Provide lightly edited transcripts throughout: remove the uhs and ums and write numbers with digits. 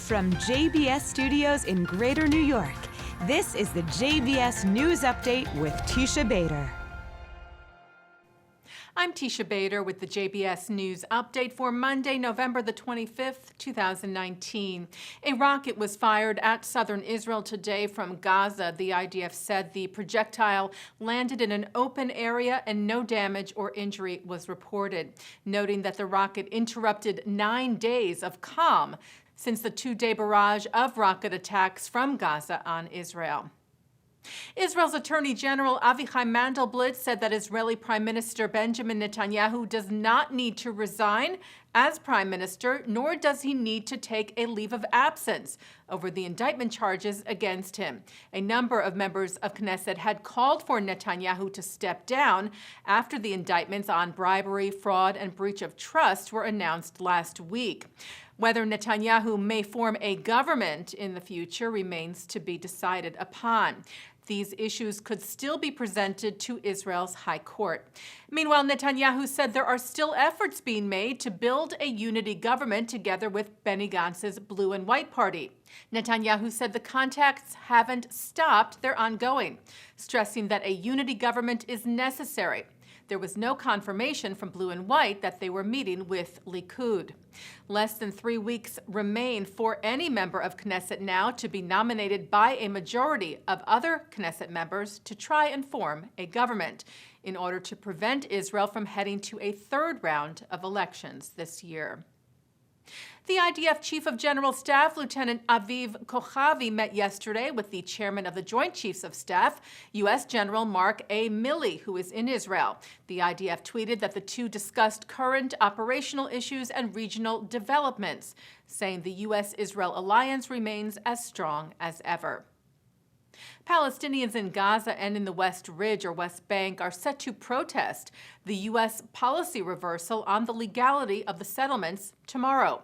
From JBS Studios in Greater New York, this is the JBS News Update with Teisha Bader. I'm Teisha Bader with the JBS News Update for Monday, November the 25th, 2019. A rocket was fired at southern Israel today from Gaza. The IDF said the projectile landed in an open area and no damage or injury was reported, noting that the rocket interrupted 9 days of calm since the two-day barrage of rocket attacks from Gaza on Israel. Israel's Attorney General Avichai Mandelblit said that Israeli Prime Minister Benjamin Netanyahu does not need to resign as Prime Minister, nor does he need to take a leave of absence over the indictment charges against him. A number of members of Knesset had called for Netanyahu to step down after the indictments on bribery, fraud, and breach of trust were announced last week. Whether Netanyahu may form a government in the future remains to be decided upon. These issues could still be presented to Israel's High Court. Meanwhile, Netanyahu said there are still efforts being made to build a unity government together with Benny Gantz's Blue and White Party. Netanyahu said the contacts haven't stopped, they're ongoing, stressing that a unity government is necessary. There was no confirmation from Blue and White that they were meeting with Likud. Less than 3 weeks remain for any member of Knesset now to be nominated by a majority of other Knesset members to try and form a government in order to prevent Israel from heading to a third round of elections this year. The IDF Chief of General Staff, Lieutenant Aviv Kochavi, met yesterday with the chairman of the Joint Chiefs of Staff, U.S. General Mark A. Milley, who is in Israel. The IDF tweeted that the two discussed current operational issues and regional developments, saying the U.S.-Israel alliance remains as strong as ever. Palestinians in Gaza and in the West Ridge or West Bank are set to protest the U.S. policy reversal on the legality of the settlements tomorrow.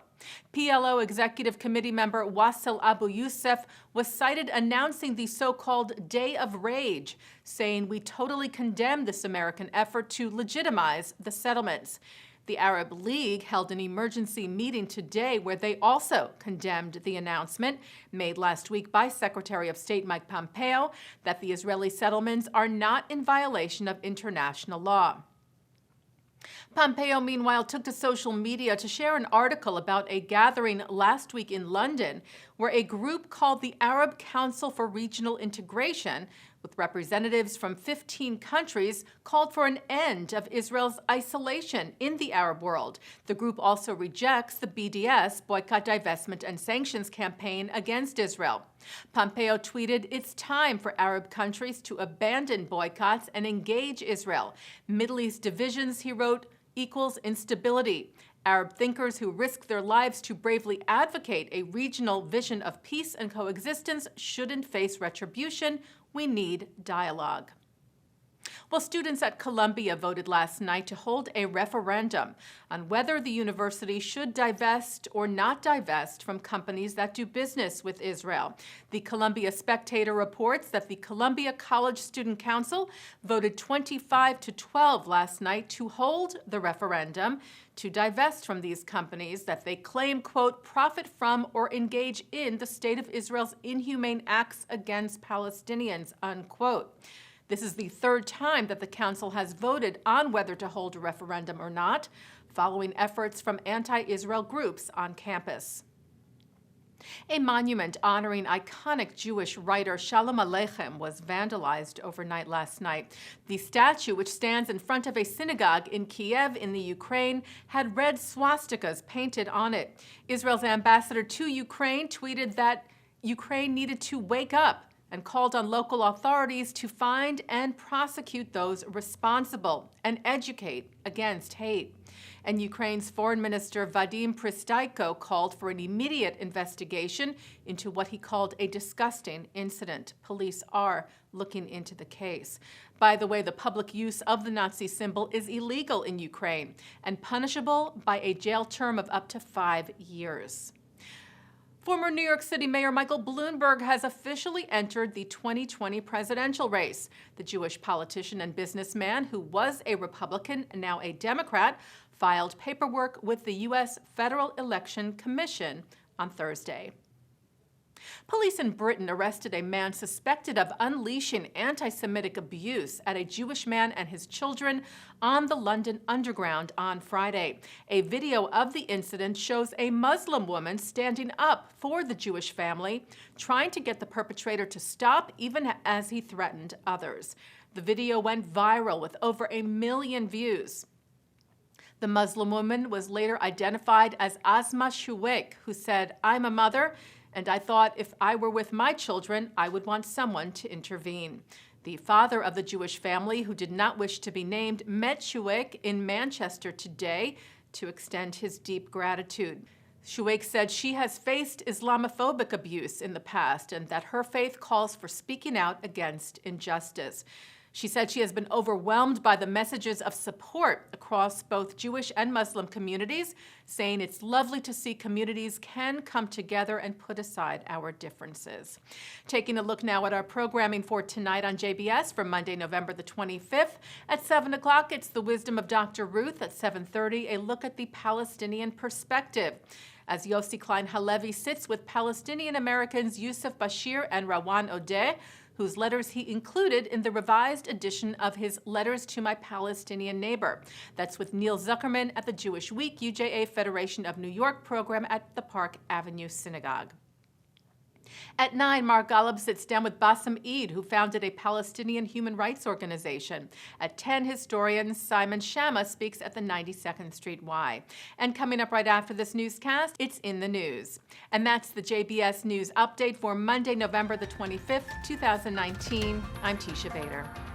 PLO Executive Committee member Wassel Abu Youssef was cited announcing the so-called Day of Rage, saying, "We totally condemn this American effort to legitimize the settlements." The Arab League held an emergency meeting today where they also condemned the announcement made last week by Secretary of State Mike Pompeo that the Israeli settlements are not in violation of international law. Pompeo, meanwhile, took to social media to share an article about a gathering last week in London where a group called the Arab Council for Regional Integration, with representatives from 15 countries, called for an end of Israel's isolation in the Arab world. The group also rejects the BDS, Boycott, Divestment, and Sanctions campaign against Israel. Pompeo tweeted, "It's time for Arab countries to abandon boycotts and engage Israel. Middle East divisions," he wrote, "equals instability. Arab thinkers who risk their lives to bravely advocate a regional vision of peace and coexistence shouldn't face retribution. We need dialogue." Well, students at Columbia voted last night to hold a referendum on whether the university should divest or not divest from companies that do business with Israel. The Columbia Spectator reports that the Columbia College Student Council voted 25-12 last night to hold the referendum to divest from these companies that they claim, quote, profit from or engage in the state of Israel's inhumane acts against Palestinians, unquote. This is the third time that the council has voted on whether to hold a referendum or not, following efforts from anti-Israel groups on campus. A monument honoring iconic Jewish writer Shalom Aleichem was vandalized overnight last night. The statue, which stands in front of a synagogue in Kiev in the Ukraine, had red swastikas painted on it. Israel's ambassador to Ukraine tweeted that Ukraine needed to wake up and called on local authorities to find and prosecute those responsible and educate against hate. And Ukraine's Foreign Minister Vadim Pristaiko called for an immediate investigation into what he called a disgusting incident. Police are looking into the case. By the way, the public use of the Nazi symbol is illegal in Ukraine and punishable by a jail term of up to 5 years. Former New York City Mayor Michael Bloomberg has officially entered the 2020 presidential race. The Jewish politician and businessman, who was a Republican and now a Democrat, filed paperwork with the U.S. Federal Election Commission on Thursday. Police in Britain arrested a man suspected of unleashing anti-Semitic abuse at a Jewish man and his children on the London Underground on Friday. A video of the incident shows a Muslim woman standing up for the Jewish family, trying to get the perpetrator to stop even as he threatened others. The video went viral with over 1 million views. The Muslim woman was later identified as Asma Shuwaik, who said, "I'm a mother, and I thought if I were with my children, I would want someone to intervene." The father of the Jewish family, who did not wish to be named, met Shuwaik in Manchester today to extend his deep gratitude. Shuwaik said she has faced Islamophobic abuse in the past and that her faith calls for speaking out against injustice. She said she has been overwhelmed by the messages of support across both Jewish and Muslim communities, saying it's lovely to see communities can come together and put aside our differences. Taking a look now at our programming for tonight on JBS for Monday, November the 25th. At 7 o'clock, it's The Wisdom of Dr. Ruth. At 7:30, a look at the Palestinian perspective, as Yossi Klein Halevi sits with Palestinian Americans Yusuf Bashir and Rawan Odeh, whose letters he included in the revised edition of his Letters to My Palestinian Neighbor. That's with Neil Zuckerman at the Jewish Week UJA Federation of New York program at the Park Avenue Synagogue. At 9, Mark Golub sits down with Bassem Eid, who founded a Palestinian human rights organization. At 10, historian Simon Shama speaks at the 92nd Street Y. And coming up right after this newscast, it's In the News. And that's the JBS News Update for Monday, November the 25th, 2019. I'm Teisha Bader.